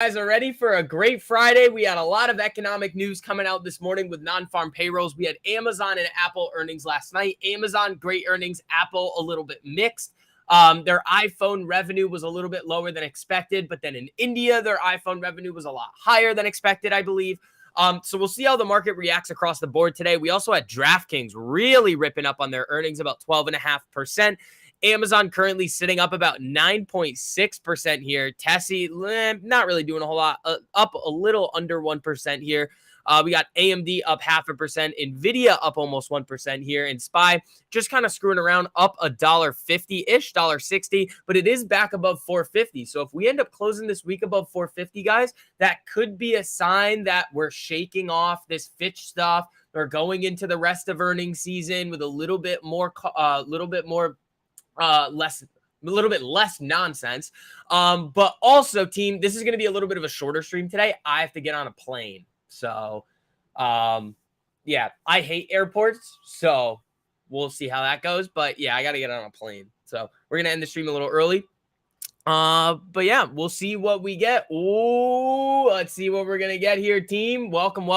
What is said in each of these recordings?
Guys are ready for a great Friday. We had a lot of economic news coming out this morning with non-farm payrolls. We had Amazon and Apple earnings last night. Amazon, great earnings. Apple, a little bit mixed. Their iPhone revenue was a little bit lower than expected, but then in India, their iPhone revenue was a lot higher than expected, I believe. So we'll see how the market reacts across the board today. We also had DraftKings really ripping up on their earnings, about 12.5%. Amazon currently sitting up about 9.6% here. Tessie, not really doing a whole lot, up a little under 1% here. We got AMD up 0.5%, Nvidia up almost 1% here, and SPY just kind of screwing around, up $1.50-ish, $1.60, but it is back above 450. So if we end up closing this week above 450, guys, that could be a sign that we're shaking off this Fitch stuff or going into the rest of earnings season with a little bit less nonsense. But also, team, this is going to be a little bit of a shorter stream today. I have to get on a plane. So, yeah, I hate airports. So we'll see how that goes. But yeah, I got to get on a plane. So we're going to end the stream a little early. But yeah, we'll see what we get. Oh, let's see what we're going to get here, team. Welcome,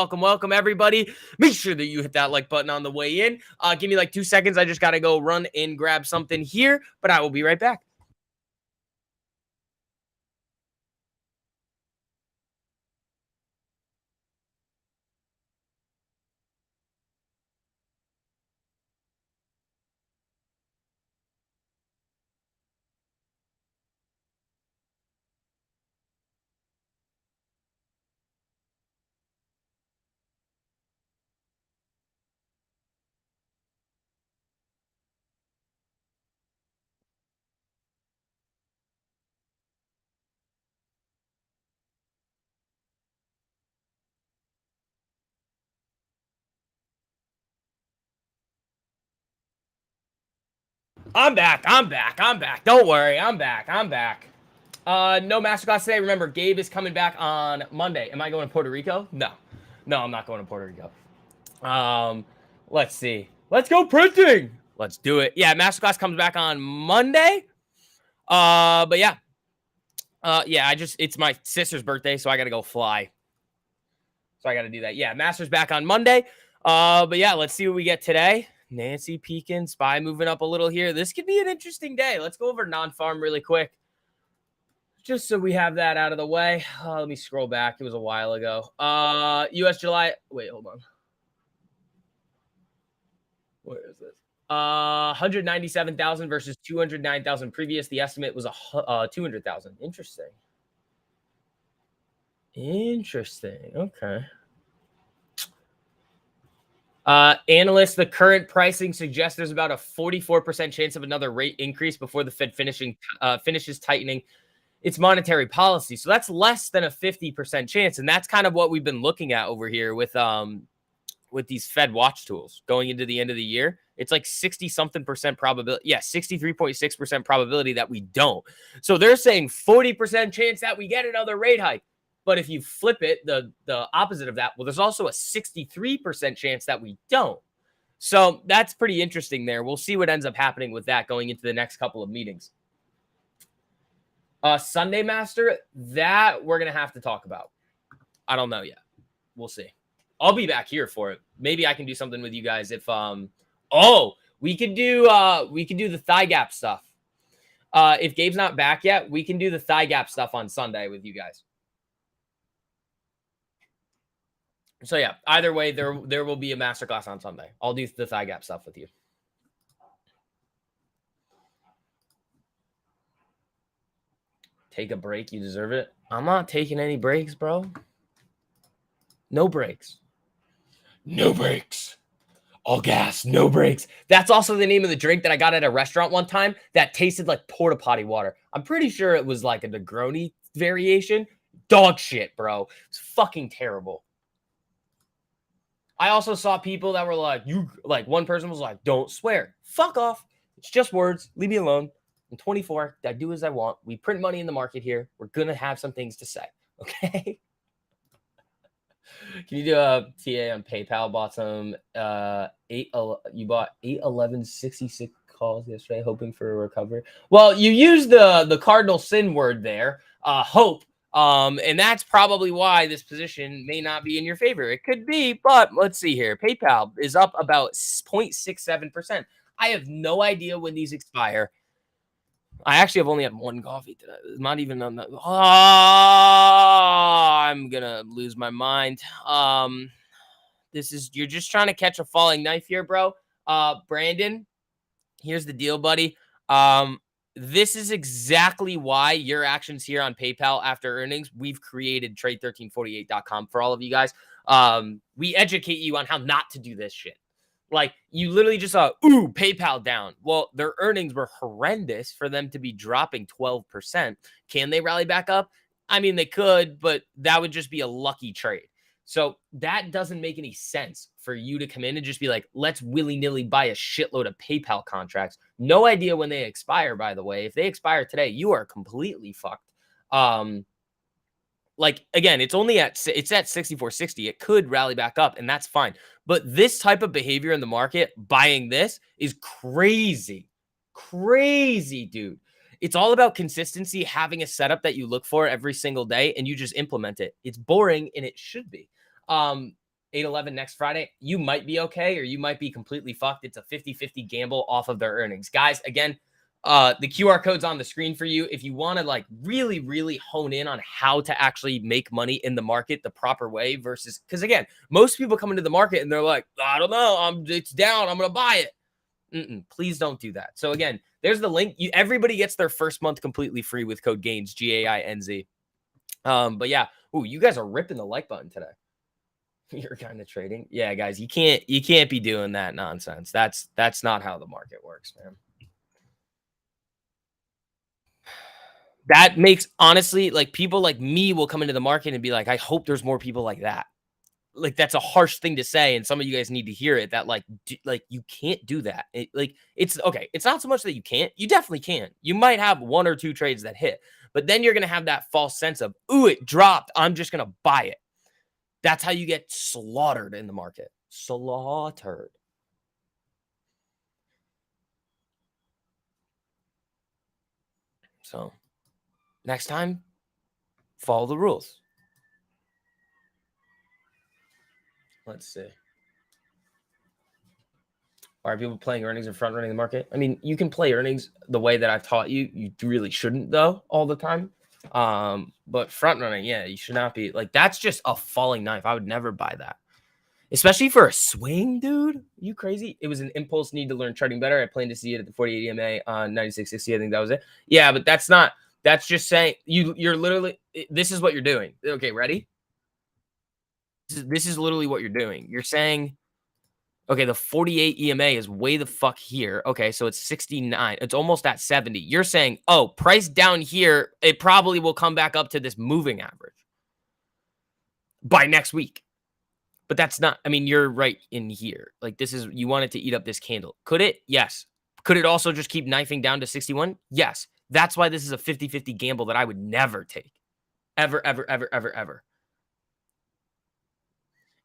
everybody. Make sure that you hit that like button on the way in. Give me like 2 seconds. I just got to go run and grab something here, but I will be right back. I'm back. Don't worry. I'm back. No masterclass today. Remember, Gabe is coming back on Monday. Am I going to Puerto Rico? No, I'm not going to Puerto Rico. Let's see. Let's go printing. Let's do it. Yeah, masterclass comes back on Monday. But yeah. Yeah, it's my sister's birthday, so I got to go fly. So I got to do that. Yeah, master's back on Monday. But yeah, let's see what we get today. Nancy peeking, SPY moving up a little here. This could be an interesting day. Let's go over non-farm really quick, just so we have that out of the way. Let me scroll back. It was a while ago. U.S. July. Wait, hold on. Where is this? 197,000 versus 209,000 previous. The estimate was 200,000. Interesting. Okay. Analysts, the current pricing suggests there's about a 44% chance of another rate increase before the Fed finishes tightening its monetary policy. So that's less than a 50% chance. And that's kind of what we've been looking at over here with these Fed watch tools going into the end of the year. It's like 60-something% probability. Yeah, 63.6% probability that we don't. So they're saying 40% chance that we get another rate hike. But if you flip it, the opposite of that, well, there's also a 63% chance that we don't. So that's pretty interesting there. We'll see what ends up happening with that going into the next couple of meetings. Sunday Master, that we're going to have to talk about. I don't know yet. We'll see. I'll be back here for it. Maybe I can do something with you guys if we could do the thigh gap stuff. If Gabe's not back yet, we can do the thigh gap stuff on Sunday with you guys. So yeah, either way, there will be a masterclass on Sunday. I'll do the thigh gap stuff with you. Take a break. You deserve it. I'm not taking any breaks, bro. No breaks. No breaks. All gas, no breaks. That's also the name of the drink that I got at a restaurant one time that tasted like porta potty water. I'm pretty sure it was like a Negroni variation. Dog shit, bro. It's fucking terrible. I also saw people that were like, one person was like, don't swear. Fuck off. It's just words. Leave me alone. I'm 24. I do as I want. We print money in the market here. We're going to have some things to say. Okay. Can you do a TA on PayPal? Bought some you bought 81166 calls yesterday, hoping for a recovery. Well, you used the cardinal sin word there, hope. And that's probably why this position may not be in your favor. It could be, but let's see here. PayPal is up about 0.67%. I have no idea when these expire. I actually have only had one coffee today. Not even on the. Oh, I'm gonna lose my mind. This is you're just trying to catch a falling knife here, bro. Brandon, here's the deal, buddy. Um, this is exactly why your actions here on PayPal after earnings, we've created trade1348.com for all of you guys. We educate you on how not to do this shit. Like you literally just saw, ooh, PayPal down. Well, their earnings were horrendous for them to be dropping 12%. Can they rally back up? I mean, they could, but that would just be a lucky trade. So that doesn't make any sense for you to come in and just be like, let's willy nilly buy a shitload of PayPal contracts. No idea when they expire, by the way. If they expire today, you are completely fucked. Like again, it's at 64.60. It could rally back up, and that's fine. But this type of behavior in the market, buying this is crazy. Crazy, dude. It's all about consistency, having a setup that you look for every single day, and you just implement it. It's boring, and it should be. 8/11 next Friday, you might be okay, or you might be completely fucked. It's a 50-50 gamble off of their earnings. Guys, again, the QR code's on the screen for you. If you want to like really, really hone in on how to actually make money in the market the proper way versus, because again, most people come into the market and they're like, I don't know, it's down, I'm going to buy it. Please don't do that. So again, there's the link. Everybody gets their first month completely free with code GAINS, GAINZ. But yeah, ooh, you guys are ripping the like button today. You're kind of trading. Yeah, guys, you can't be doing that nonsense. That's not how the market works, man. That makes honestly, like people like me will come into the market and be like, I hope there's more people like that. Like that's a harsh thing to say, and some of you guys need to hear it. That like you can't do that. Like it's okay. It's not so much that you can't. You definitely can. You might have one or two trades that hit, but then you're gonna have that false sense of, ooh, it dropped. I'm just gonna buy it. That's how you get slaughtered in the market. Slaughtered. So next time, follow the rules. Let's see. Why are people playing earnings and front running the market? I mean, you can play earnings the way that I've taught you. You really shouldn't though all the time. But front running, yeah, you should not be like that's just a falling knife. I would never buy that. Especially for a swing, dude. You crazy? It was an impulse need to learn trading better. I plan to see it at the 48 EMA on 96.60. I think that was it. Yeah, but that's not. That's just saying you're literally. This is what you're doing. Okay, ready? This is literally what you're doing. You're saying, okay, the 48 EMA is way the fuck here. Okay, so it's 69. It's almost at 70. You're saying, oh, price down here, it probably will come back up to this moving average by next week. But that's not, I mean, you're right in here. Like, this is, you want it to eat up this candle. Could it? Yes. Could it also just keep knifing down to 61? Yes. That's why this is a 50-50 gamble that I would never take. Ever, ever, ever, ever, ever.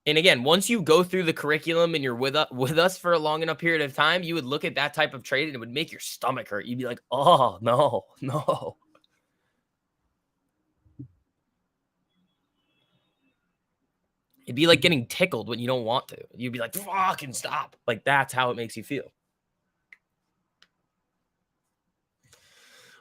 And again, once you go through the curriculum and you're with us for a long enough period of time, you would look at that type of trade and it would make your stomach hurt. You'd be like, oh, no, no. It'd be like getting tickled when you don't want to. You'd be like, fucking stop. Like, that's how it makes you feel.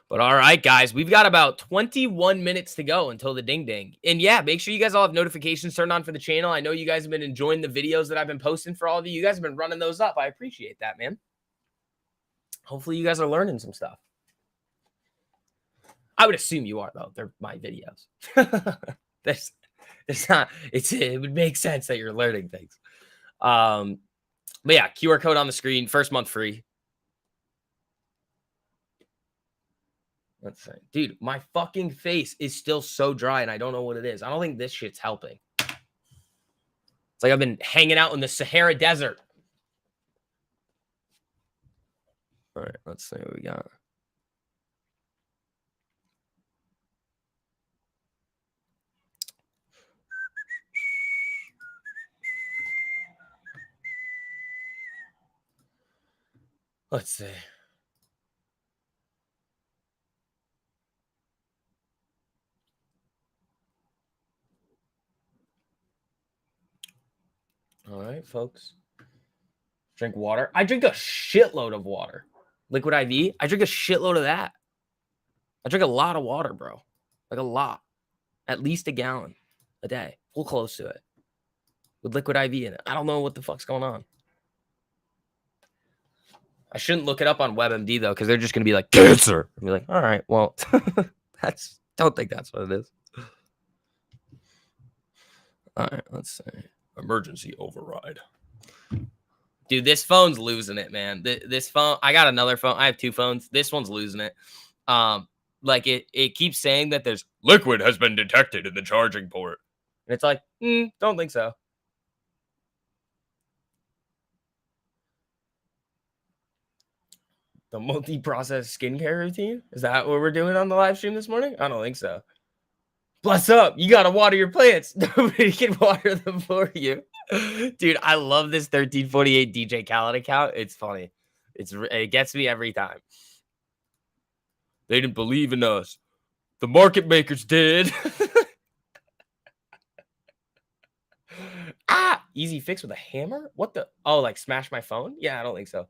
But all right, guys, we've got about 21 minutes to go until the ding ding. And yeah, make sure you guys all have notifications turned on for the channel. I know you guys have been enjoying the videos that I've been posting for all of you. You guys have been running those up. I appreciate that, man. Hopefully you guys are learning some stuff. I would assume you are, though. They're my videos. There's not, it would make sense that you're learning things. But yeah, QR code on the screen, first month free. Let's see. Dude, my fucking face is still so dry and I don't know what it is. I don't think this shit's helping. It's like I've been hanging out in the Sahara Desert. All right, let's see what we got. Let's see. right, folks. Drink water. I drink a shitload of water. Liquid IV. I drink a shitload of that. I drink a lot of water, bro. Like a lot. At least a gallon a day. Full close to it. With liquid IV in it. I don't know what the fuck's going on. I shouldn't look it up on WebMD though, because they're just gonna be like cancer. I'll be like, all right, well, don't think that's what it is. All right, let's see. Emergency override. Dude, this phone's losing it, man. This phone, I got another phone. I have two phones. This one's losing it. Like it keeps saying that there's liquid has been detected in the charging port. And it's like, don't think so. The multi-process skincare routine? Is that what we're doing on the live stream this morning? I don't think so. Bless up. You got to water your plants. Nobody can water them for you. Dude, I love this 1348 DJ Khaled account. It's funny. It gets me every time. They didn't believe in us. The market makers did. Easy fix with a hammer? What the? Oh, like smash my phone? Yeah, I don't think so.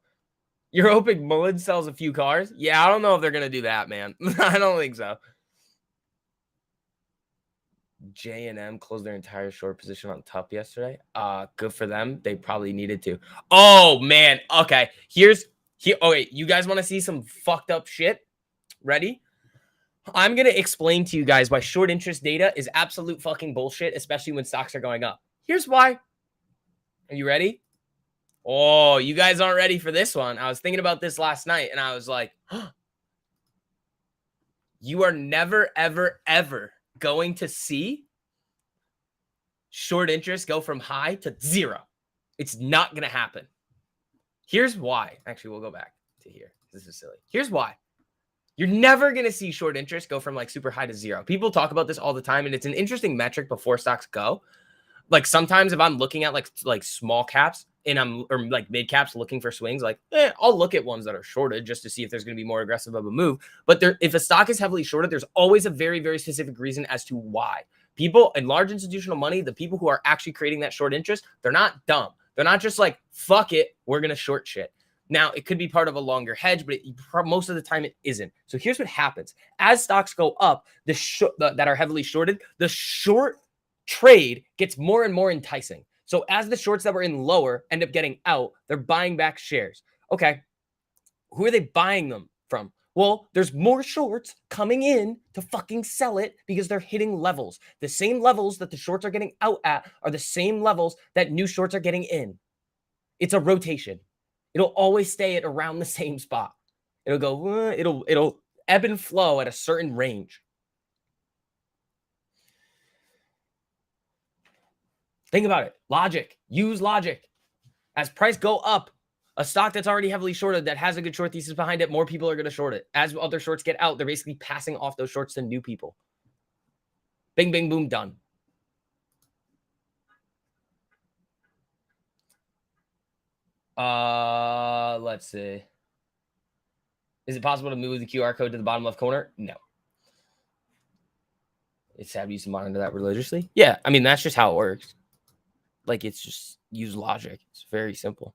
You're hoping Mullen sells a few cars? Yeah, I don't know if they're going to do that, man. I don't think so. J&M closed their entire short position on top yesterday. Good for them. They probably needed to. Oh, man. Okay. Okay, you guys want to see some fucked up shit? Ready? I'm going to explain to you guys why short interest data is absolute fucking bullshit, especially when stocks are going up. Here's why. Are you ready? Oh, you guys aren't ready for this one. I was thinking about this last night, and I was like, you are never, ever, ever going to see short interest go from high to zero. It's not going to happen. Here's why. Actually, we'll go back to here. This is silly. Here's why. You're never going to see short interest go from like super high to zero. People talk about this all the time, and it's an interesting metric before stocks go. Like sometimes if I'm looking at like small caps or like mid caps looking for swings, like I'll look at ones that are shorted just to see if there's going to be more aggressive of a move. But if a stock is heavily shorted, there's always a very, very specific reason as to why. People in large institutional money, the people who are actually creating that short interest, they're not dumb. They're not just like, fuck it, we're going to short shit. Now, it could be part of a longer hedge, but most of the time it isn't. So here's what happens. As stocks go up, that are heavily shorted, the short trade gets more and more enticing. So as the shorts that were in lower end up getting out, they're buying back shares. Okay, who are they buying them from? Well, there's more shorts coming in to fucking sell it because they're hitting levels. The same levels that the shorts are getting out at are the same levels that new shorts are getting in. It's a rotation. It'll always stay at around the same spot. It'll go, it'll ebb and flow at a certain range. Think about it. Logic. Use logic. As price go up, a stock that's already heavily shorted that has a good short thesis behind it, more people are going to short it. As other shorts get out, they're basically passing off those shorts to new people. Bing, bing, boom, done. Let's see. Is it possible to move the QR code to the bottom left corner? No. It's sad we used to monitor that religiously. Yeah, I mean, that's just how it works. Like, it's just use logic. It's very simple.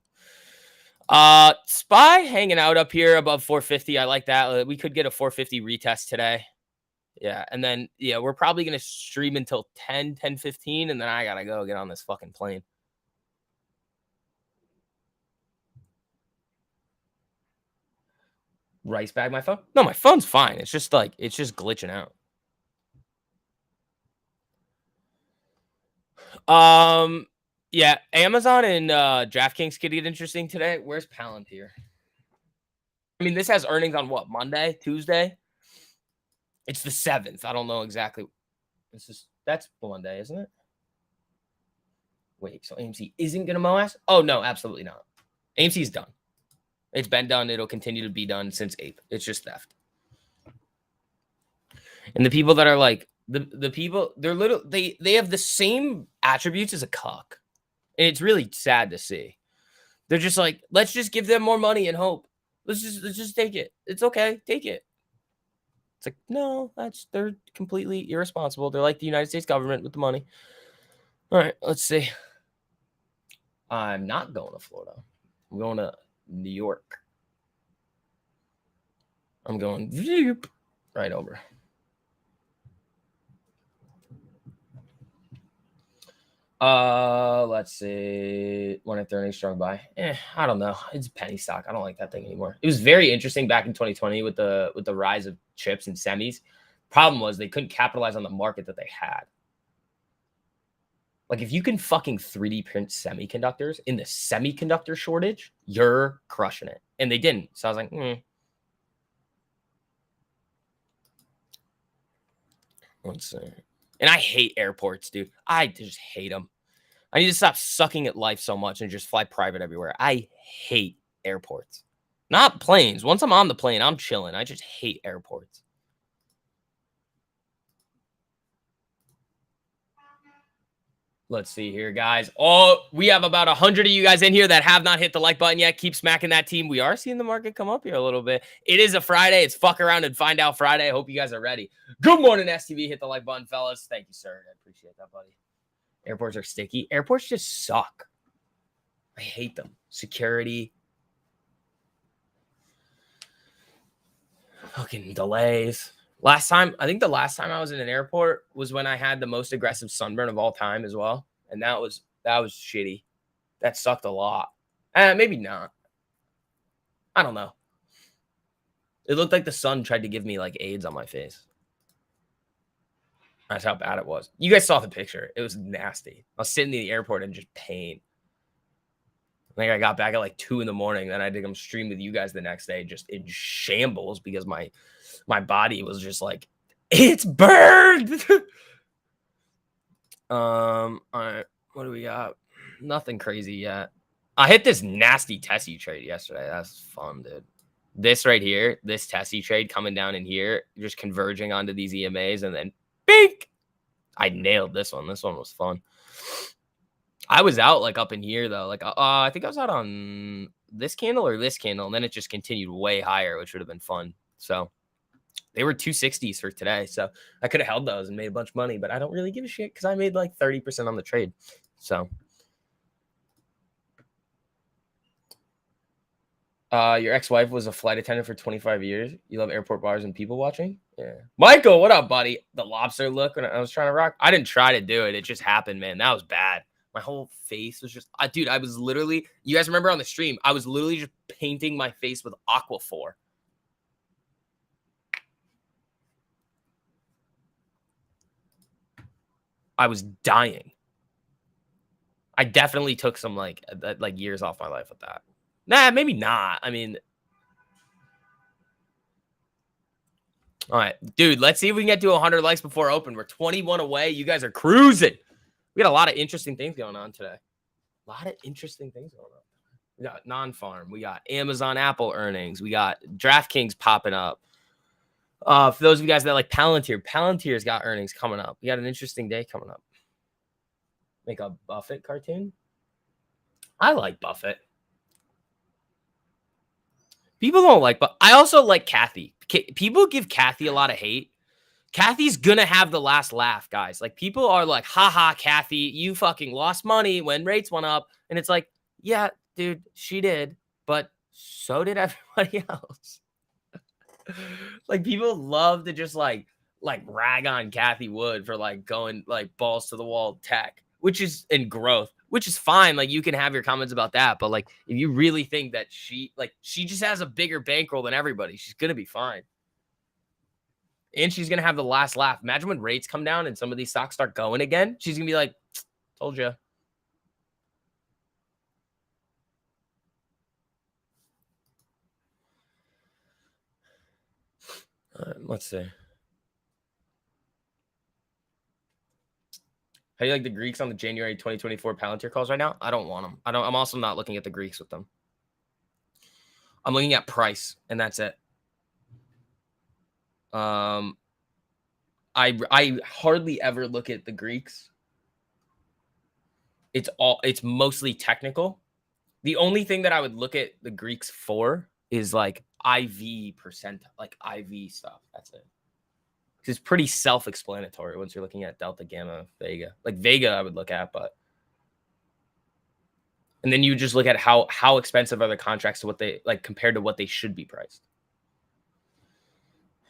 SPY hanging out up here above 450. I like that. We could get a 450 retest today. Yeah, and then, yeah, we're probably going to stream until 10:15, and then I got to go get on this fucking plane. Rice bag my phone? No, my phone's fine. It's just glitching out. Yeah, Amazon and DraftKings could get interesting today. Where's Palantir? I mean, this has earnings on what, Monday, Tuesday? It's the 7th. I don't know exactly. That's Monday, isn't it? Wait, so AMC isn't going to mow ass? Oh, no, absolutely not. AMC's done. It's been done. It'll continue to be done since 8th. It's just theft. And the people that are like, the people, they have the same attributes as a cuck. And it's really sad to see. They're just like, let's just give them more money and hope. Let's just take it. It's okay. Take it. It's like, no, they're completely irresponsible. They're like the United States government with the money. All right, let's see. I'm not going to Florida. I'm going to New York. I'm going right over. Let's see. When at 30 strong buy. I don't know. It's penny stock. I don't like that thing anymore. It was very interesting back in 2020 with the rise of chips and semis. Problem was they couldn't capitalize on the market that they had. Like, if you can fucking 3D print semiconductors in the semiconductor shortage, you're crushing it. And they didn't. So I was like, Let's see. And I hate airports, dude. I just hate them. I need to stop sucking at life so much and just fly private everywhere. I hate airports. Not planes. Once I'm on the plane, I'm chilling. I just hate airports. Let's see here, guys. Oh, we have about 100 of you guys in here that have not hit the like button yet. Keep smacking that team. We are seeing the market come up here a little bit. It is a Friday. It's fuck around and find out Friday. I hope you guys are ready. Good morning, STV. Hit the like button, fellas. Thank you, sir. I appreciate that, buddy. Airports are sticky. Airports just suck. I hate them. Security. Fucking delays. I think the last time I was in an airport was when I had the most aggressive sunburn of all time as well. And that was shitty. That sucked a lot. Maybe not. I don't know. It looked like the sun tried to give me like AIDS on my face. That's how bad it was. You guys saw the picture. It was nasty. I was sitting in the airport in just pain. I think I got back at like 2 in the morning. Then I did come stream with you guys the next day, just in shambles because my body was just like, it's burned. All right. What do we got? Nothing crazy yet. I hit this nasty Tessie trade yesterday. That's fun, dude. This right here, this Tessie trade coming down in here, just converging onto these EMAs, and then bink. I nailed this one. This one was fun. I was out like up in here though. Like I think I was out on this candle or this candle, and then it just continued way higher, which would have been fun. So they were 260s for today. So I could have held those and made a bunch of money, but I don't really give a shit because I made like 30% on the trade. So your ex-wife was a flight attendant for 25 years. You love airport bars and people watching? Yeah. Michael, what up, buddy? The lobster look when I was trying to rock. I didn't try to do it. It just happened, man. That was bad. My whole face was just, dude, I was literally, you guys remember on the stream, I was literally just painting my face with Aquaphor. I was dying. I definitely took some like years off my life with that. Nah, maybe not. I mean, all right, dude, let's see if we can get to 100 likes before open. We're 21 away. You guys are cruising. We got a lot of interesting things going on today. We got non-farm. We got Amazon, Apple earnings. We got DraftKings popping up. For those of you guys that like Palantir's got earnings coming up. We got an interesting day coming up. Make a Buffett cartoon. I like Buffett. People don't like, but I also like Kathy. People give Kathy a lot of hate. Kathy's gonna have the last laugh, guys. Like, people are like, haha, Kathy, you fucking lost money when rates went up. And it's like, yeah, dude, she did, but so did everybody else. Like, people love to just like rag on Kathy Wood for like going like balls to the wall tech, which is in growth, which is fine. Like, you can have your comments about that, but like, if you really think that she just has a bigger bankroll than everybody, she's gonna be fine. And she's going to have the last laugh. Imagine when rates come down and some of these stocks start going again. She's going to be like, told you. Let's see. How do you like the Greeks on the January 2024 Palantir calls right now? I don't want them. I'm also not looking at the Greeks with them. I'm looking at price, and that's it. I hardly ever look at the Greeks. It's mostly technical. The only thing that I would look at the Greeks for is like IV percent, like IV stuff. That's it. It's pretty self-explanatory once you're looking at delta, gamma, vega. Like vega I would look at, but And then you just look at how expensive are the contracts to what they like compared to what they should be priced.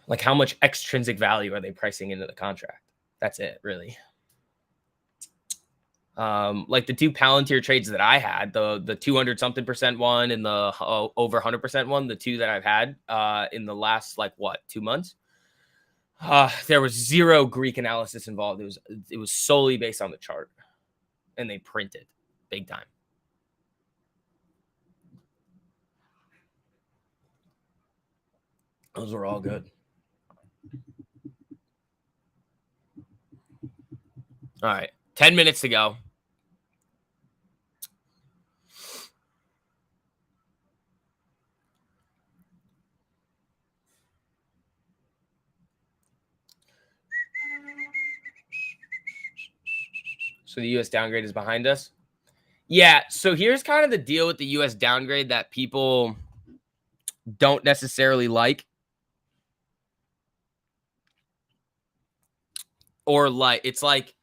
Like how much extrinsic value are they pricing into the contract? That's it, really. Like the two Palantir trades that I had, the 200 something percent one and the over 100% one, the two that I've had in the last like what 2 months, there was zero Greek analysis involved. It was solely based on the chart, and they printed big time. Those were all good. All right, 10 minutes to go. So the U.S. downgrade is behind us. Yeah. So here's kind of the deal with the U.S. downgrade that people don't necessarily like, or like it's like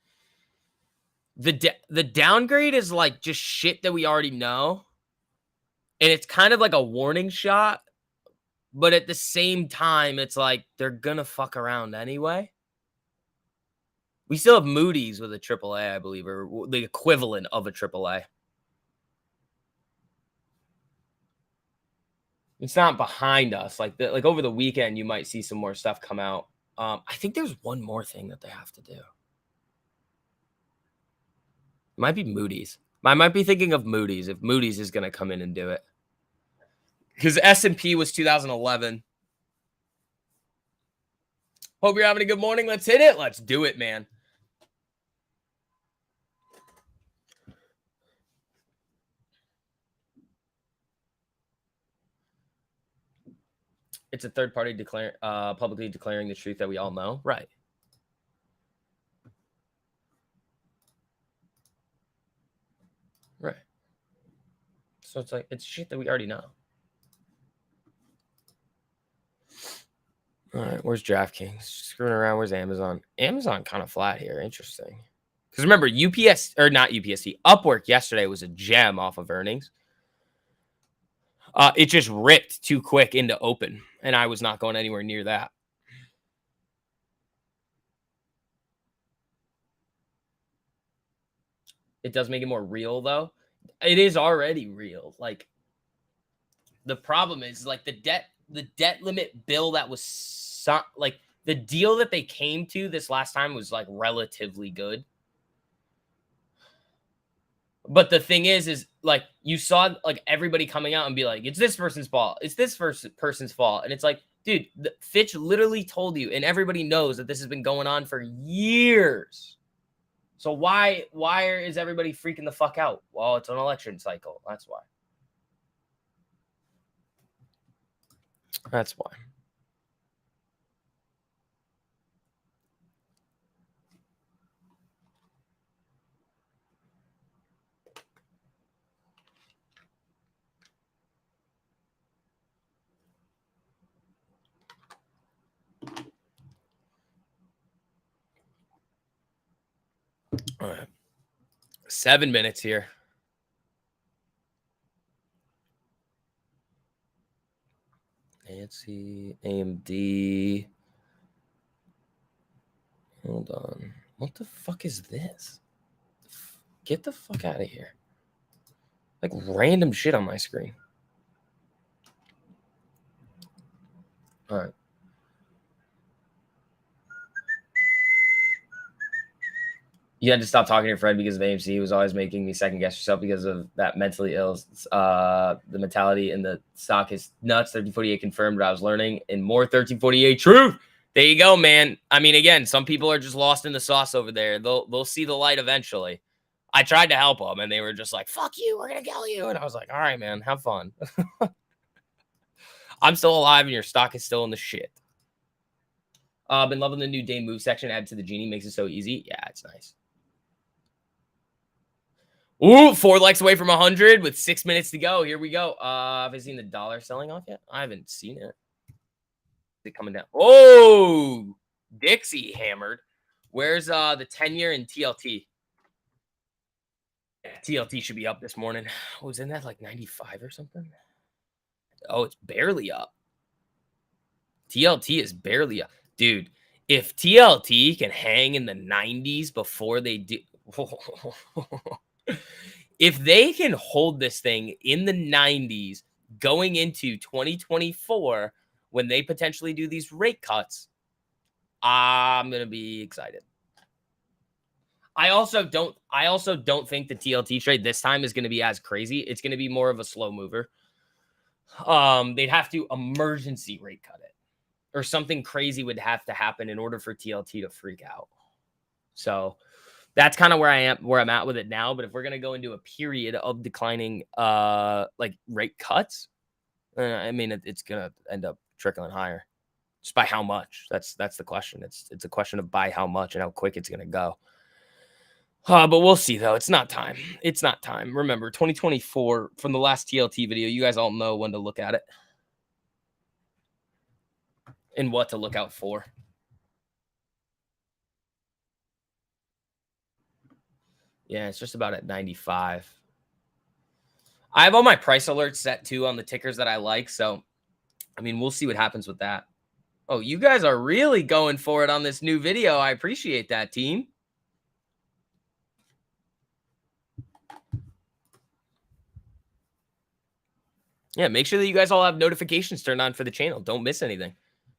the downgrade is like just shit that we already know, and it's kind of like a warning shot, but at the same time, it's like they're gonna fuck around anyway. We still have Moody's with a AAA, I believe, or the equivalent of a AAA. It's not behind us. Like over the weekend, you might see some more stuff come out. I think there's one more thing that they have to do. It might be Moody's. I might be thinking of Moody's if Moody's is going to come in and do it. Because S&P was 2011. Hope you're having a good morning. Let's hit it. Let's do it, man. It's a third party publicly declaring the truth that we all know. Right. Right. So it's like, it's shit that we already know. All right. Where's DraftKings? Screwing around. Where's Amazon? Amazon kind of flat here. Interesting. Because remember, UPS, or not UPSC, Upwork yesterday was a gem off of earnings. It just ripped too quick into open, and I was not going anywhere near that. It does make it more real, though. It is already real. Like, the problem is, like, the debt limit bill that was, like, the deal that they came to this last time was, like, relatively good. But the thing is like you saw like everybody coming out and be like, it's this person's fault. It's this person's fault. And it's like, dude, Fitch literally told you, and everybody knows that this has been going on for years. So why is everybody freaking the fuck out? Well, it's an election cycle. That's why. That's why. All right. 7 minutes here. Nancy, AMD. Hold on. What the fuck is this? Get the fuck out of here. Like random shit on my screen. All right. You had to stop talking to your friend because of AMC. He was always making me second guess yourself because of that mentally ill. The mentality in the stock is nuts. 1348 confirmed what I was learning, and more 1348 truth. There you go, man. I mean, again, some people are just lost in the sauce over there. They'll see the light eventually. I tried to help them, and they were just like, "Fuck you, we're gonna kill you." And I was like, "All right, man, have fun." I'm still alive, and your stock is still in the shit. Been loving the new day move section added to the Genie. Makes it so easy. Yeah, it's nice. Ooh, 4 likes away from 100 with 6 minutes to go. Here we go. Have I seen the dollar selling off yet? I haven't seen it. Is it coming down? Oh, Dixie hammered. Where's the 10-year in TLT? TLT should be up this morning. Was in that like 95 or something? Oh, it's barely up. TLT is barely up. Dude, if TLT can hang in the 90s before they do, if they can hold this thing in the 90s going into 2024 when they potentially do these rate cuts, I'm going to be excited. I also don't think the TLT trade this time is going to be as crazy. It's going to be more of a slow mover. They'd have to emergency rate cut it, or something crazy would have to happen in order for TLT to freak out. So that's kind of where I'm at with it now. But if we're gonna go into a period of declining like rate cuts, I mean it's gonna end up trickling higher. Just by how much? That's the question. It's a question of by how much and how quick it's gonna go. But we'll see though. It's not time. It's not time. Remember, 2024 from the last TLT video. You guys all know when to look at it and what to look out for. Yeah, it's just about at 95. I have all my price alerts set too on the tickers that I like. So, I mean, we'll see what happens with that. Oh, you guys are really going for it on this new video. I appreciate that, team. Yeah, make sure that you guys all have notifications turned on for the channel. Don't miss anything.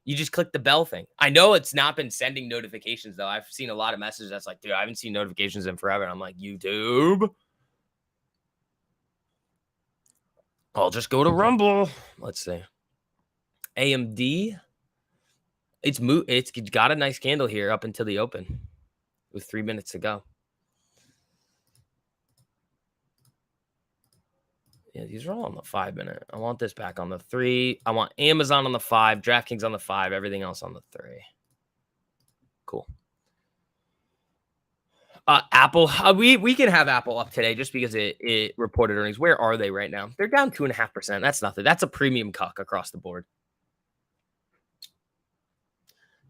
You just click the bell thing. I know it's not been sending notifications, though. I've seen a lot of messages that's like, dude, I haven't seen notifications in forever. And I'm like, YouTube? I'll just go to Rumble. Let's see. AMD. It's got a nice candle here up until the open with 3 minutes to go. Yeah, these are all on the 5 minute. I want this back on the 3. I want Amazon on the 5, DraftKings on the 5, everything else on the 3. Cool. Apple, we can have Apple up today just because it reported earnings. Where are they right now? They're down 2.5%. That's nothing. That's a premium cuck across the board.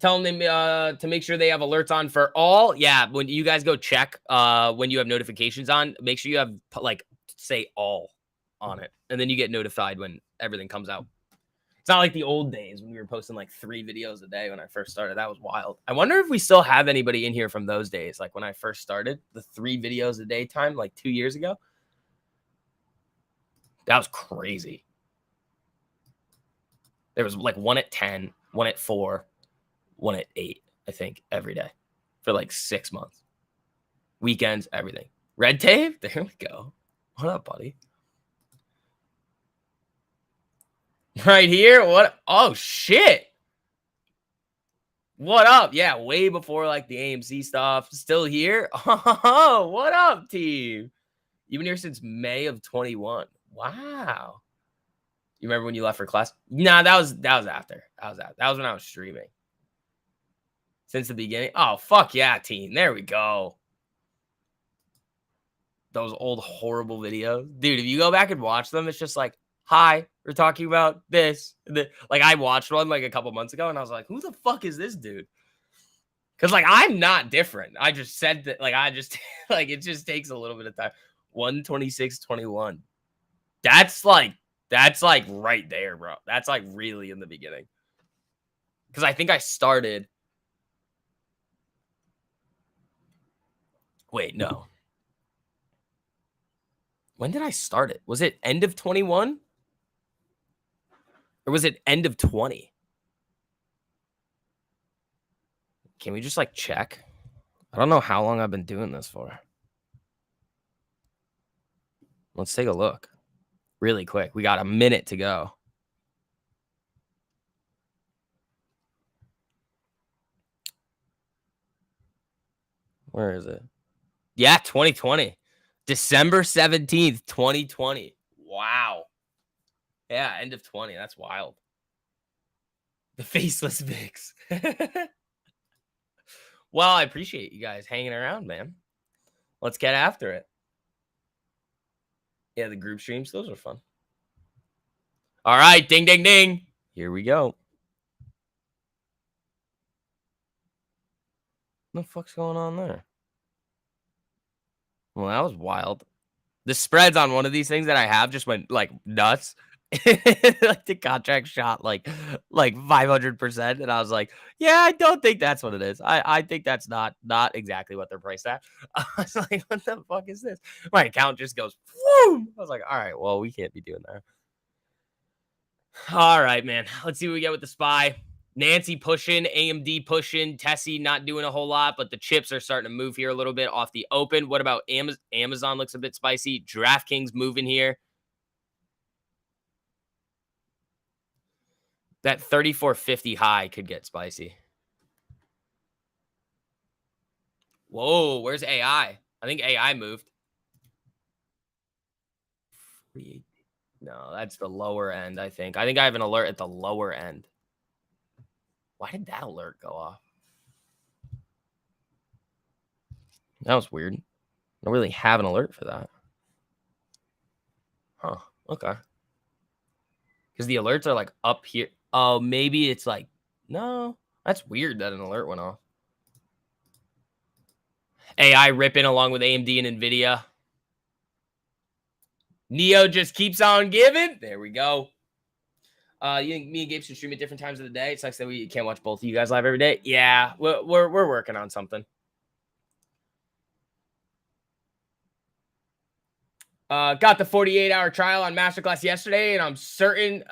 Tell them to make sure they have alerts on for all. Yeah, when you guys go check when you have notifications on, make sure you have like say all on it, and then you get notified when everything comes out. It's not like the old days when we were posting like 3 videos a day when I first started. That was wild. I wonder if we still have anybody in here from those days, like when I first started, the 3 videos a day time, like 2 years ago. That was crazy. There was like 1 at 10, 1 at 4, 1 at 8, I think, every day for like 6 months. Weekends, everything. Red tape? There we go. What up, buddy? Right here? What? Oh, shit. What up? Yeah, way before like the AMC stuff. Still here? Oh, what up, team? You've been here since May of 21. Wow. You remember when you left for class? Nah, that was after. That was when I was streaming. Since the beginning. Oh, fuck yeah, team. There we go. Those old horrible videos. Dude, if you go back and watch them, it's just like, hi, we're talking about this. Like I watched one like a couple months ago and I was like, who the fuck is this dude? Because like I'm not different. I just said that like I just like it just takes a little bit of time. 126.21. That's like right there, bro. That's like really in the beginning. Because I think I started. Wait, no. When did I start it? Was it end of 21? Or was it end of 20? Can we just like check? I don't know how long I've been doing this for. Let's take a look really quick. We got a minute to go. Where is it? Yeah, 2020. December 17th, 2020. Wow. Yeah, end of 20. That's wild. The faceless Vix. Well, I appreciate you guys hanging around, man. Let's get after it. Yeah, the group streams, those are fun. All right, ding, ding, ding. Here we go. What the fuck's going on there? Well, that was wild. The spreads on one of these things that I have just went like nuts. Like the contract shot like 500%, and I was like, yeah, I don't think that's what it is. I think that's not exactly what they're priced at. I was like, what the fuck is this? My account just goes whoo. I was like, all right, well, we can't be doing that. All right, man. Let's see what we get with the SPY. Nancy pushing, AMD pushing, Tessie not doing a whole lot, but the chips are starting to move here a little bit off the open. What about Amazon? Amazon looks a bit spicy. DraftKings moving here. That 34.50 high could get spicy. Whoa, where's AI? I think AI moved. No, that's the lower end, I think. I think I have an alert at the lower end. Why did that alert go off? That was weird. I don't really have an alert for that. Huh. Okay. Because the alerts are like up here. Oh, maybe it's like, no. That's weird that an alert went off. AI ripping along with AMD and NVIDIA. Neo just keeps on giving. There we go. You think me and Gabe should stream at different times of the day? It sucks that we can't watch both of you guys live every day. Yeah, we're working on something. Got the 48-hour trial on Masterclass yesterday, and I'm certain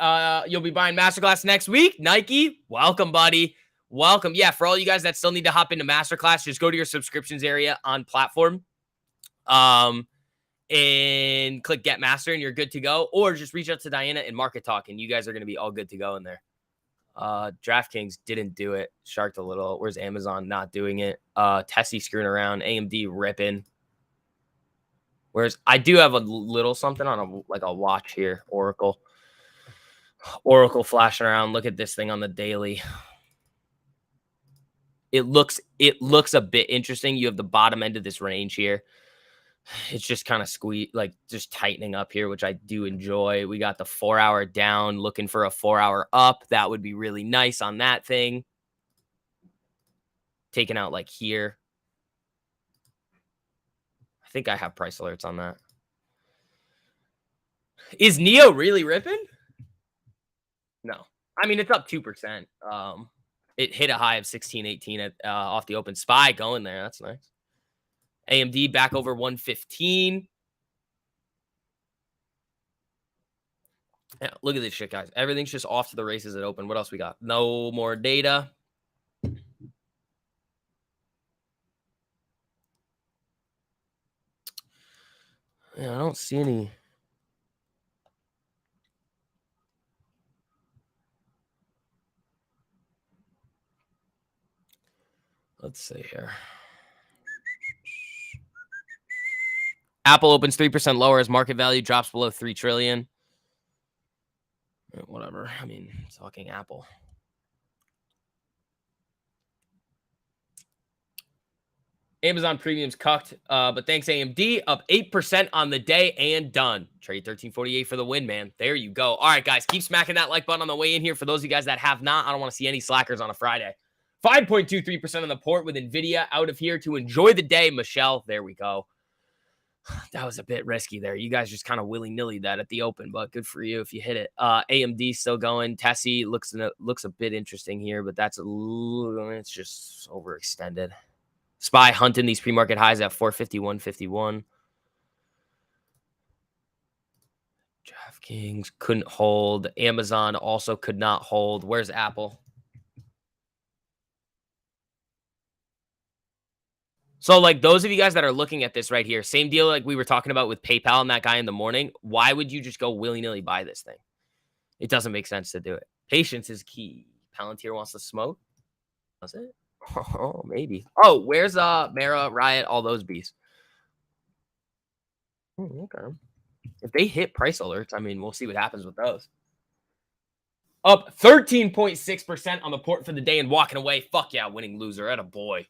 you'll be buying Masterclass next week. Nike, welcome, buddy. Welcome. Yeah, for all you guys that still need to hop into Masterclass, just go to your subscriptions area on platform. And click Get Master, and you're good to go. Or just reach out to Diana and Market Talk, and you guys are going to be all good to go in there. DraftKings didn't do it. Sharked a little. Where's Amazon not doing it? Tessie screwing around. AMD ripping. Whereas I do have a little something on a watch here. Oracle flashing around. Look at this thing on the daily. It looks a bit interesting. You have the bottom end of this range here. It's just kind of like just tightening up here, which I do enjoy. We got the 4-hour down, looking for a 4-hour up. That would be really nice on that thing. Taken out like here. I think I have price alerts on that. Is Neo really ripping? No. I mean, it's up 2%. It hit a high of 16.18 at off the open. SPY going there. That's nice. AMD back over 115. Yeah, look at this shit, guys. Everything's just off to the races at open. What else we got? No more data. Yeah, I don't see any. Let's see here. Apple opens 3% lower as market value drops below 3 trillion. Whatever. I mean, talking Apple. Amazon premiums cucked, but thanks AMD, up 8% on the day and done. Trade 1348 for the win, man. There you go. All right, guys, keep smacking that like button on the way in here. For those of you guys that have not, I don't want to see any slackers on a Friday. 5.23% on the port with NVIDIA out of here to enjoy the day. Michelle, there we go. That was a bit risky there. You guys just kind of willy-nilly that at the open, but good for you if you hit it. AMD still going. Tessie looks a bit interesting here, but it's just overextended. SPY hunting these pre-market highs at 451.51. DraftKings couldn't hold. Amazon also could not hold. Where's Apple? So, like, those of you guys that are looking at this right here, same deal like we were talking about with PayPal and that guy in the morning. Why would you just go willy-nilly buy this thing? It doesn't make sense to do it. Patience is key. Palantir wants to smoke. Does it? Oh, maybe. Oh, where's Mara, Riot, all those beasts? Okay. If they hit price alerts, I mean, we'll see what happens with those. Up 13.6% on the port for the day and walking away. Fuck yeah, winning loser. At a boy.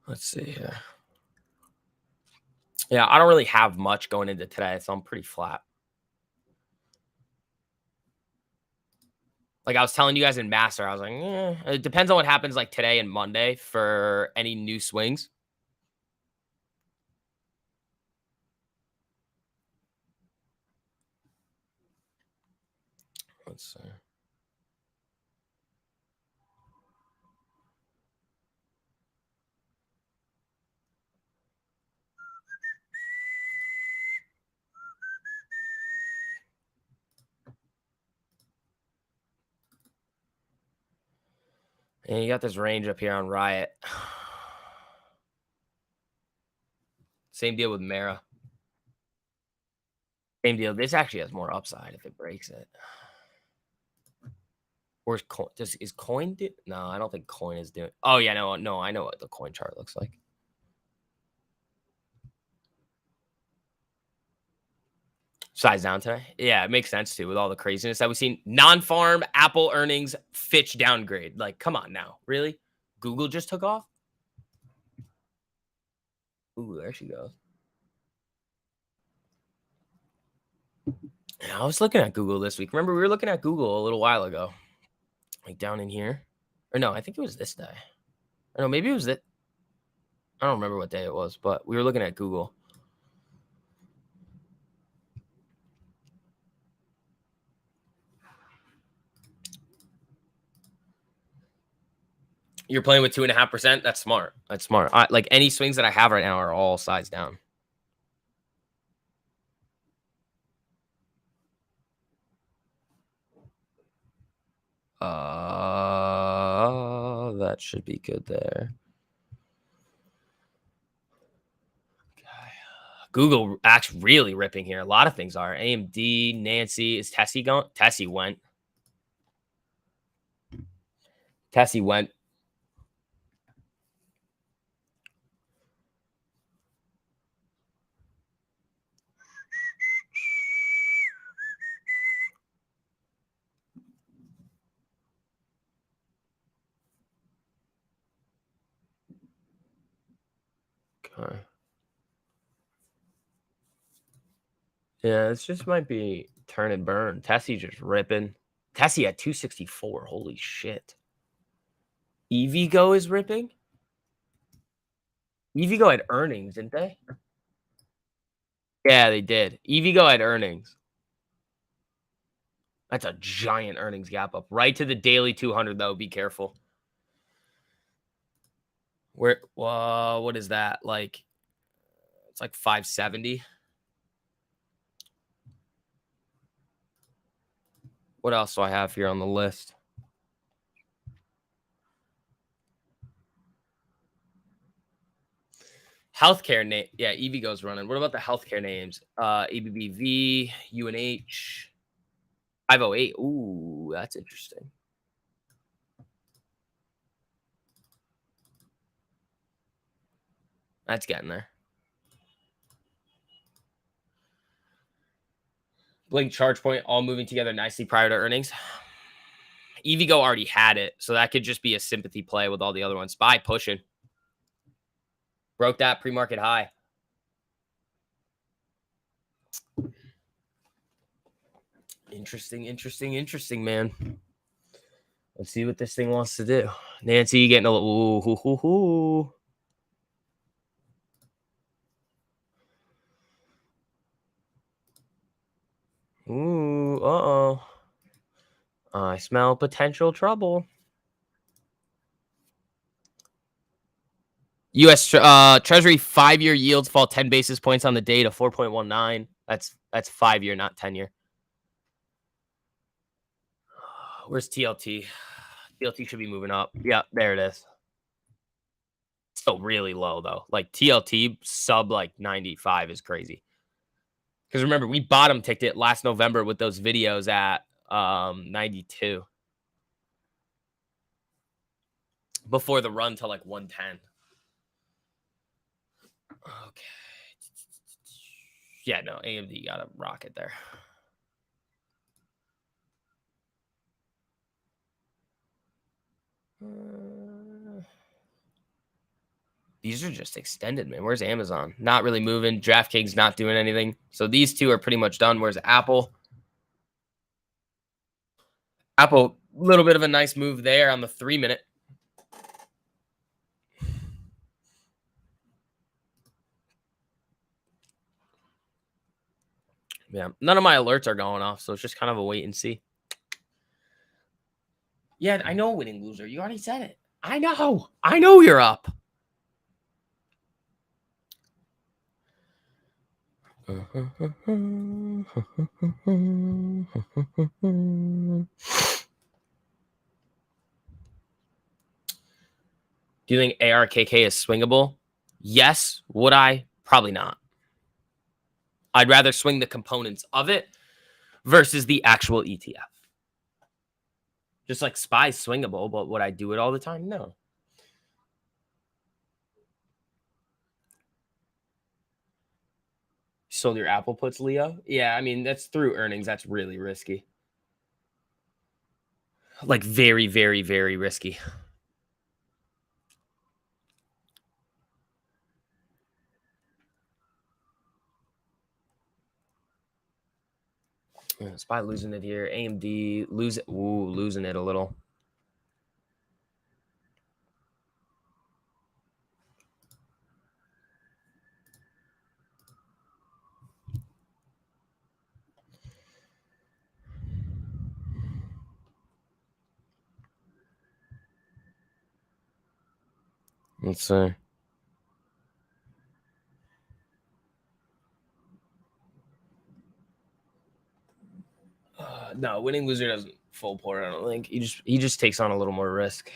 Let's see here. Yeah, I don't really have much going into today, so I'm pretty flat. Like I was telling you guys in Master, I was like, it depends on what happens like today and Monday for any new swings. Let's see. And you got this range up here on Riot. Same deal with Mara. Same deal. This actually has more upside if it breaks it. Or is coin? Is coin do? No, I don't think coin is doing. Oh yeah, no. I know what the coin chart looks like. Size down today. Yeah, it makes sense too with all the craziness that we've seen. Non-farm Apple earnings, Fitch downgrade. Like, come on now, really? Google just took off. Ooh, there she goes. Yeah, I was looking at Google this week. Remember, we were looking at Google a little while ago, like down in here. Or no, I think it was this day. Or no, maybe it was that. I don't remember what day it was, but we were looking at Google. You're playing with 2.5%. That's smart. That's smart. Like any swings that I have right now are all size down. That should be good there. Okay. Google actually really ripping here. A lot of things are. AMD, Nancy. Is Tessie going? Tessie went. Tessie went. Okay. Yeah, this just might be turn and burn. Tessie just ripping. Tessie at 264. Holy shit. EVgo is ripping? EVgo had earnings, didn't they? Yeah, they did. EVgo had earnings. That's a giant earnings gap up. Right to the daily 200, though. Be careful. Where? What is that? Like, it's like 570. What else do I have here on the list? Healthcare name. Yeah, EVgo's running. What about the healthcare names? EBBV, UNH, 508. Ooh, that's interesting. That's getting there. Blink, charge point, all moving together nicely prior to earnings. EVgo already had it, so that could just be a sympathy play with all the other ones. Buy pushing. Broke that pre-market high. Interesting, man. Let's see what this thing wants to do. Nancy getting a little. Uh-oh. I smell potential trouble. U.S. Treasury 5-year yields fall 10 basis points on the day to 4.19. That's 5-year, not 10-year. Where's TLT? TLT should be moving up. Yeah, there it is. Still really low, though. Like, TLT sub, like, 95 is crazy. Because remember, we bottom ticked it last November with those videos at 92. Before the run to, like, 110. Okay. Yeah, no, AMD got a rocket there. These are just extended, man. Where's Amazon? Not really moving. DraftKings not doing anything. So these two are pretty much done. Where's Apple? Apple Little bit of a nice move there on the 3-minute. Yeah, none of my alerts are going off, so it's just kind of a wait and see. Yeah, I know winning loser. You already said it. I know. I know you're up. Do you think ARKK is swingable? Yes. Would I? Probably not. I'd rather swing the components of it versus the actual ETF. Just like SPY's swingable, but would I do it all the time? No. Sold your Apple puts, Leo? Yeah, I mean, that's through earnings. That's really risky. Like very, very, very risky. Yeah, SPY losing it here. AMD losing it a little. Let's see. No, winning loser doesn't full port. I don't think he just takes on a little more risk.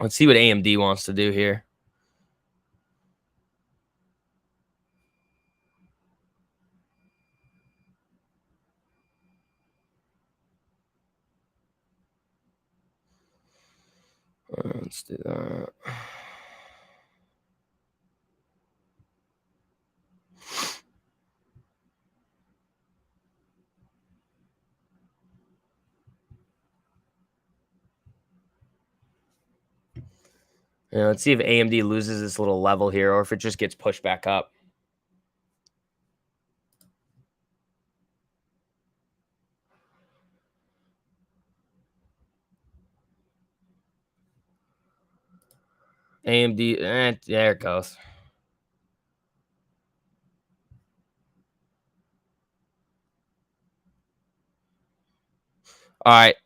Let's see what AMD wants to do here. Let's do that. Yeah, let's see if AMD loses this little level here or if it just gets pushed back up. AMD, there it goes. All right.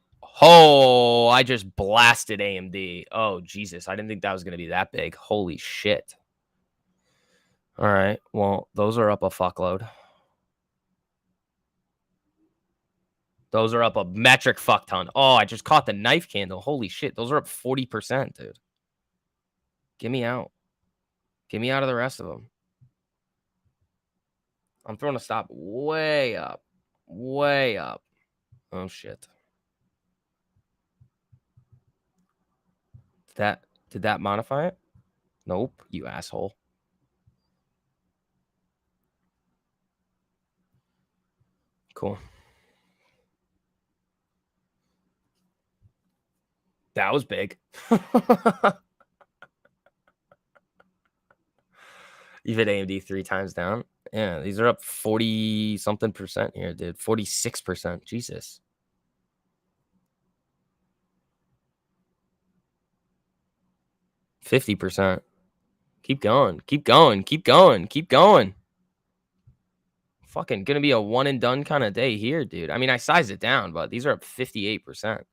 Oh, I just blasted AMD. Oh, Jesus. I didn't think that was going to be that big. Holy shit. All right. Well, those are up a fuckload. Those are up a metric fuck ton. Oh, I just caught the knife candle. Holy shit. Those are up 40%, dude. Get me out. Get me out of the rest of them. I'm throwing a stop way up. Way up. Oh, shit. Did that modify it? Nope, you asshole. Cool. That was big. You've hit AMD 3 times down. Yeah, these are up 40 something percent here, dude. 46%. Jesus. %50. Keep going. Keep going. Keep going. Keep going. Fucking gonna be a one and done kind of day here, dude. I mean, I sized it down, but these are up 58%.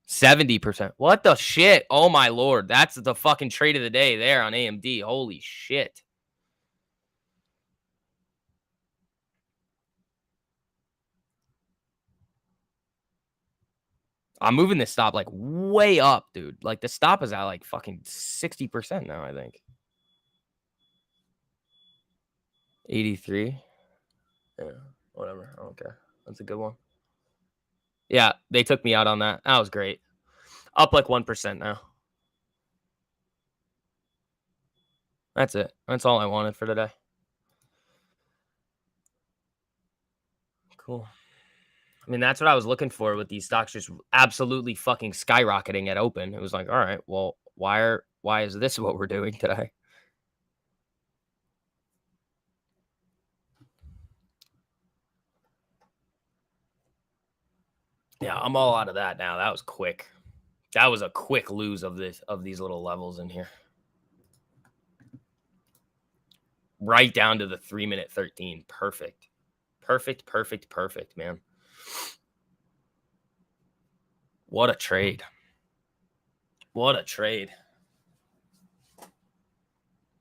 70%. What the shit? Oh my lord. That's the fucking trade of the day there on AMD. Holy shit. I'm moving this stop like way up, dude. Like the stop is at like fucking 60% now, I think. 83. Yeah, whatever. I don't care. That's a good one. Yeah, they took me out on that. That was great. Up like 1% now. That's it. That's all I wanted for today. Cool. I mean, that's what I was looking for with these stocks just absolutely fucking skyrocketing at open. It was like, all right, well, why is this what we're doing today? Yeah, I'm all out of that now. That was quick. That was a quick lose of these little levels in here. Right down to the 3-minute 13. Perfect. Perfect, perfect, perfect, man. What a trade. What a trade.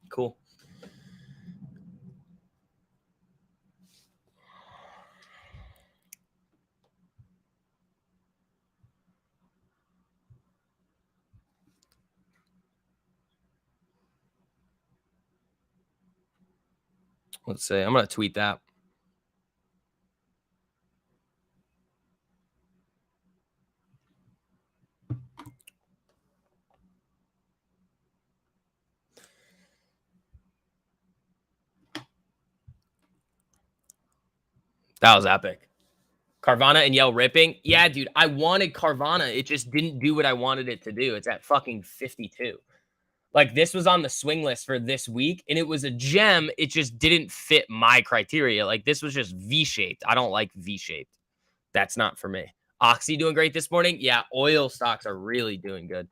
Cool. Let's see. I'm going to tweet that. That was epic. Carvana and Yell ripping. Yeah, dude, I wanted Carvana. It just didn't do what I wanted it to do. It's at fucking 52. Like, this was on the swing list for this week, and it was a gem. It just didn't fit my criteria. Like, this was just V-shaped. I don't like V-shaped. That's not for me. Oxy doing great this morning. Yeah, oil stocks are really doing good.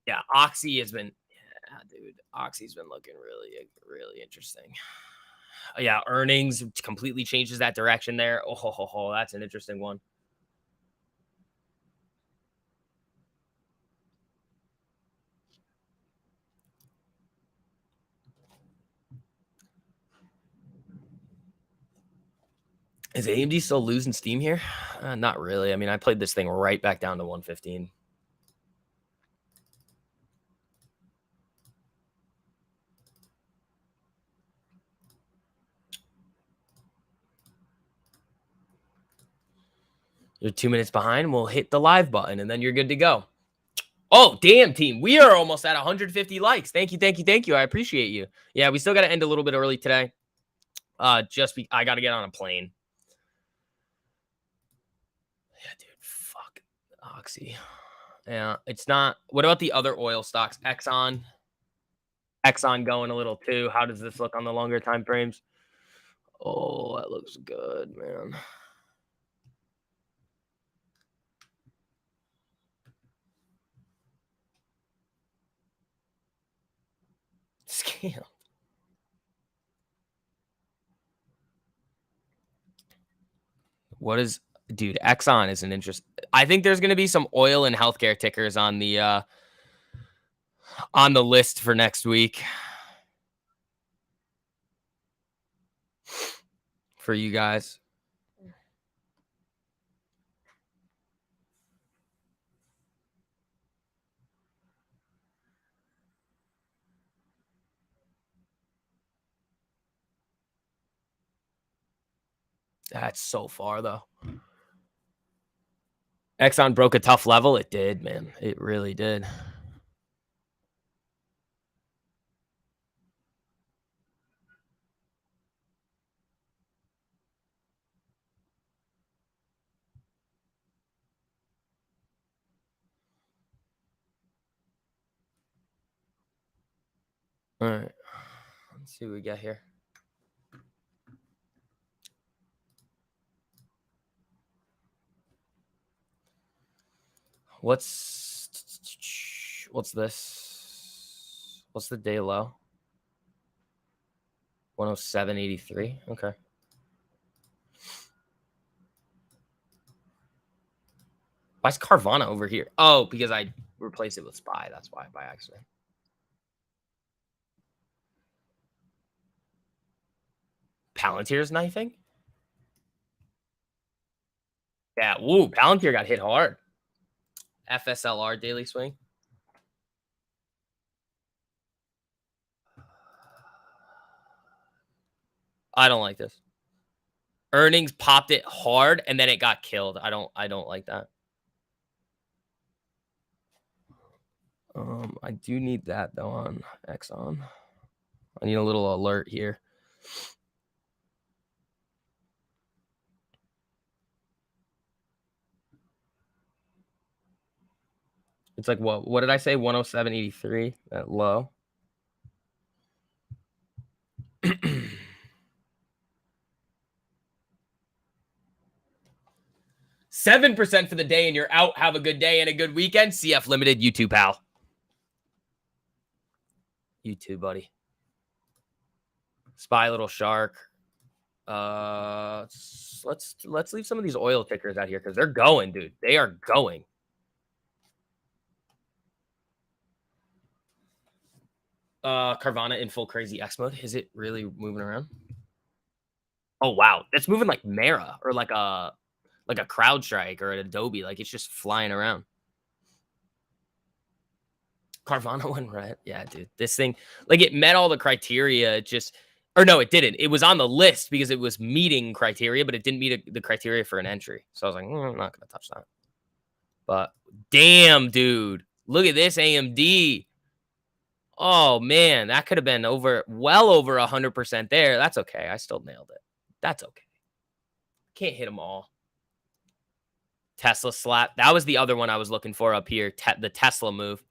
Yeah, Oxy has been, yeah, dude, Oxy's been looking really, really interesting. Yeah, earnings completely changes that direction there. Oh, that's an interesting one. Is AMD still losing steam here? Not really. I mean, I played this thing right back down to 115. You're 2 minutes behind. We'll hit the live button, and then you're good to go. Oh, damn, team. We are almost at 150 likes. Thank you, thank you, thank you. I appreciate you. Yeah, we still got to end a little bit early today. I got to get on a plane. Yeah, dude. Fuck. Oxy. Yeah, it's not. What about the other oil stocks? Exxon. Exxon going a little too. How does this look on the longer time frames? Oh, that looks good, man. Scam. What is, dude? Exxon is an interest. I think there's going to be some oil and healthcare tickers on the list for next week for you guys. That's so far though. Exxon broke a tough level. It did, man. It really did. All right. Let's see what we got here. What's this? What's the day low? 107.83. Okay. Why's Carvana over here? Oh, because I replaced it with SPY. That's why, by accident. Palantir's knifing? Yeah. Woo. Palantir got hit hard. FSLR daily swing. I don't like this. Earnings popped it hard and then it got killed. I don't like that. I do need that though on Exxon. I need a little alert here. It's like, what did I say? 107.83 at low. 7% for the day, and you're out. Have a good day and a good weekend. CF Limited, YouTube, pal. YouTube, buddy. Spy Little Shark. Let's leave some of these oil tickers out here because they're going, dude. They are going. Carvana in full crazy X mode. Is it really moving around? Oh wow, it's moving like Mara or like a CrowdStrike or an Adobe. Like it's just flying around. Carvana went right. Yeah, dude. This thing, like it met all the criteria. It just, or no, it didn't. It was on the list because it was meeting criteria, but it didn't meet the criteria for an entry. So I was like, I'm not gonna touch that. But damn, dude, look at this AMD. Oh man, that could have been well over 100% there. That's okay. I still nailed it. That's okay. Can't hit them all. Tesla slap. That was the other one I was looking for up here. The Tesla move.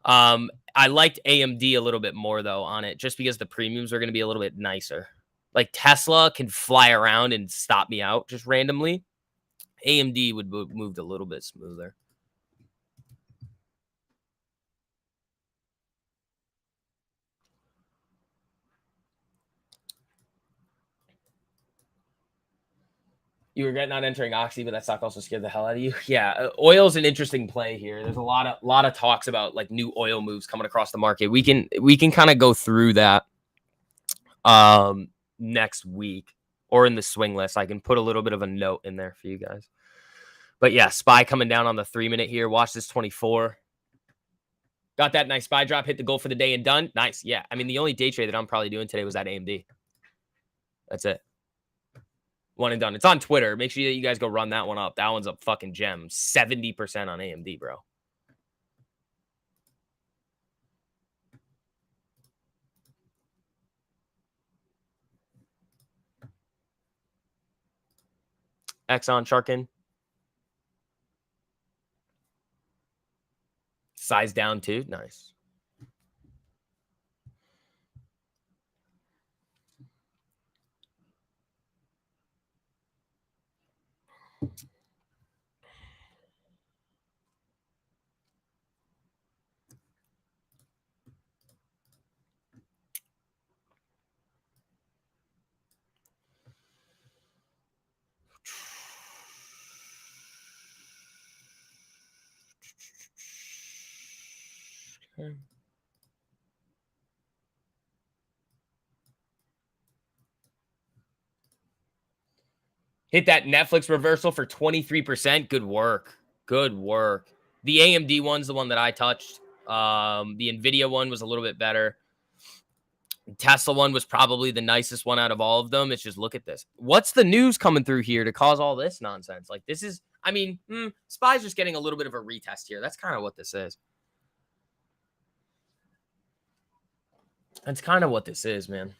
I liked AMD a little bit more though on it, just because the premiums are going to be a little bit nicer. Like Tesla can fly around and stop me out just randomly. AMD would moved a little bit smoother. You regret not entering Oxy, but that stock also scared the hell out of you. Yeah, oil's an interesting play here. There's a lot of talks about like new oil moves coming across the market. We can kind of go through that next week or in the swing list. I can put a little bit of a note in there for you guys. But yeah, SPY coming down on the 3-minute here. Watch this 24. Got that nice SPY drop, hit the goal for the day and done. Nice. Yeah. I mean, the only day trade that I'm probably doing today was that AMD. That's it. One and done. It's on Twitter. Make sure that you guys go run that one up. That one's a fucking gem. 70% on AMD, bro. Exxon Sharkin. Size down too. Nice. Hit that Netflix reversal for 23%. Good work. Good work. The AMD one's the one that I touched. The NVIDIA one was a little bit better. Tesla one was probably the nicest one out of all of them. It's just, look at this. What's the news coming through here to cause all this nonsense? Like, this is, I mean, SPY's just getting a little bit of a retest here. That's kind of what this is. That's kind of what this is, man.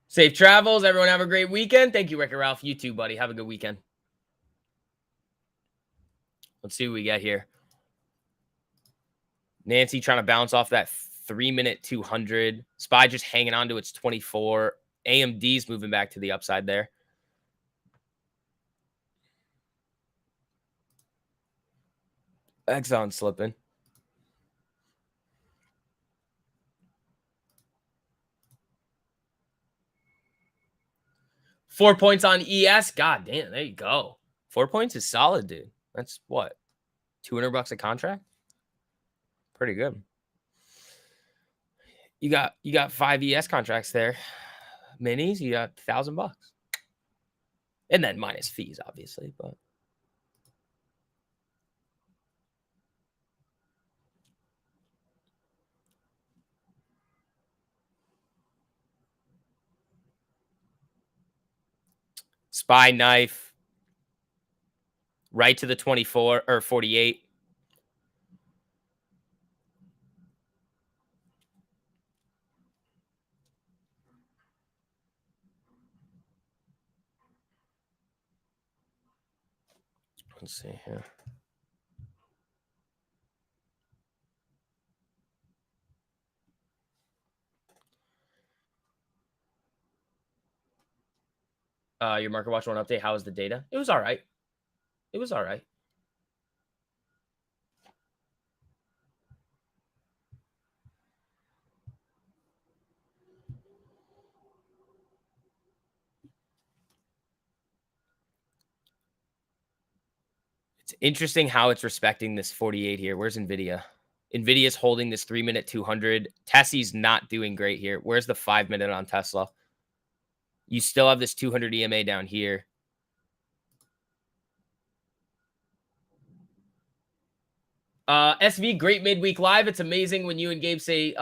Safe travels. Everyone have a great weekend. Thank you, Rick and Ralph. You too, buddy. Have a good weekend. Let's see what we got here. Nancy trying to bounce off that 3-minute 200. SPY just hanging on to its 24. AMD's moving back to the upside there. Exxon slipping. $4 points on ES. God damn, there you go. 4 points is solid, dude. That's what? $200 a contract? Pretty good. You got 5 ES contracts there. Minis, you got $1,000. And then minus fees, obviously, but SPY knife. right to the 24 or 48. Let's see here. Your market watch one update. How was the data? It was all right. It was all right. It's interesting how it's respecting this 48 here. Where's Nvidia? Nvidia's holding this 3-minute 200. Tessie's not doing great here. Where's the 5-minute on Tesla? You still have this 200 EMA down here. SV, great midweek live. It's amazing when you and Gabe say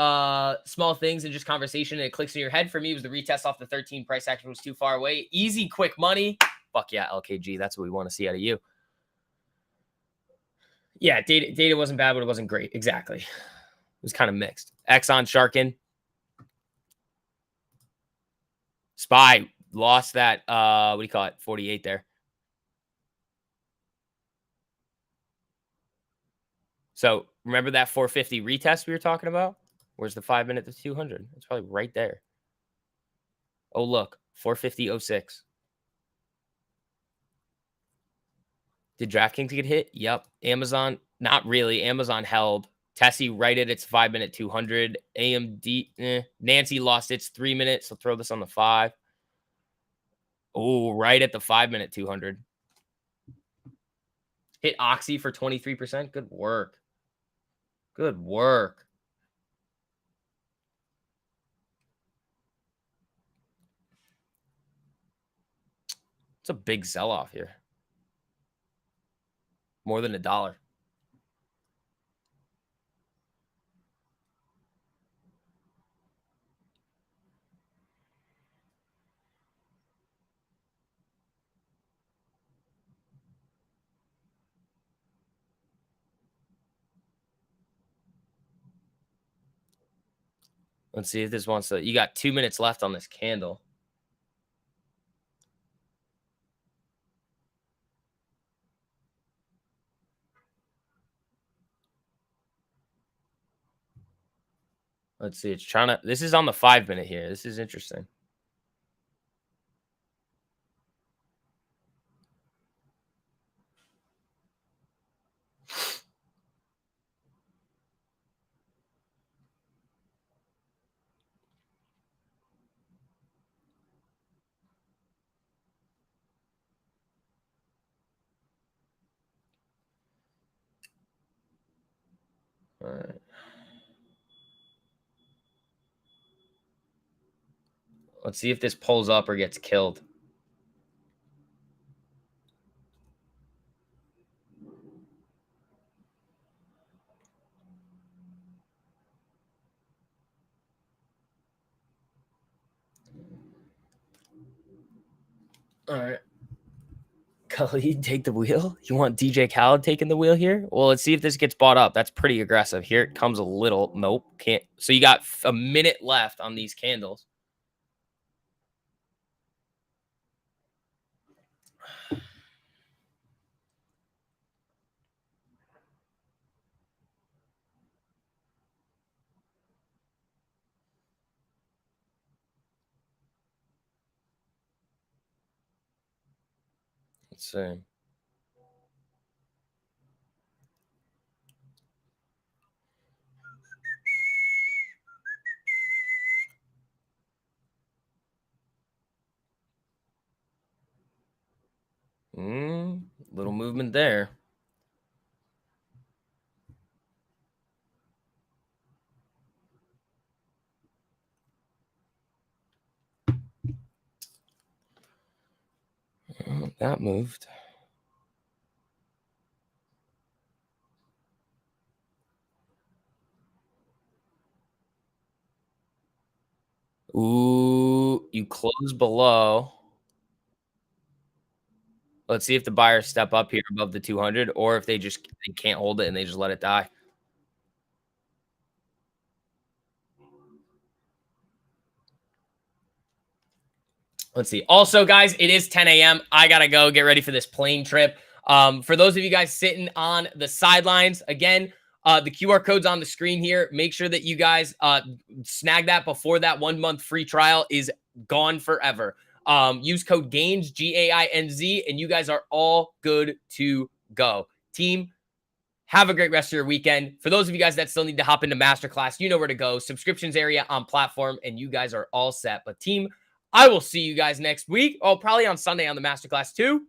small things and just conversation and it clicks in your head. For me, it was the retest off the 13. Price action was too far away. Easy, quick money. Fuck yeah, LKG. That's what we want to see out of you. Yeah, data wasn't bad, but it wasn't great. Exactly. It was kind of mixed. Exxon Sharkin. Spy lost that, what do you call it? 48 there. So remember that 450 retest we were talking about? Where's the 5-minute to 200? It's probably right there. Oh, look, 450.06. Did DraftKings get hit? Yep. Amazon, not really. Amazon held. Tessie right at its 5-minute 200. AMD, Nancy lost its 3 minutes. So throw this on the 5. Oh, right at the 5-minute 200. Hit Oxy for 23%. Good work. Good work. It's a big sell-off here. More than $1. Let's see if this wants to. You got 2 minutes left on this candle. Let's see. It's trying to. This is on the 5-minute here. This is interesting. All right. Let's see if this pulls up or gets killed. All right. Khalid, take the wheel. You want DJ Khaled taking the wheel here? Well, let's see if this gets bought up. That's pretty aggressive. Here it comes a little. Nope. Can't. So you got a minute left on these candles. Let's see. Little movement there. That moved. Ooh, you close below. Let's see if the buyers step up here above the 200 or if they can't hold it and they just let it die. Let's see. Also, guys, it is 10 a.m. I got to go get ready for this plane trip. For those of you guys sitting on the sidelines, again, the QR code's on the screen here. Make sure that you guys snag that before that 1 month free trial is gone forever. Use code GAINZ, GAINZ, and you guys are all good to go. Team, have a great rest of your weekend. For those of you guys that still need to hop into masterclass, you know where to go. Subscriptions area on platform, and you guys are all set. But team, I will see you guys next week. Oh, probably on Sunday on the masterclass too.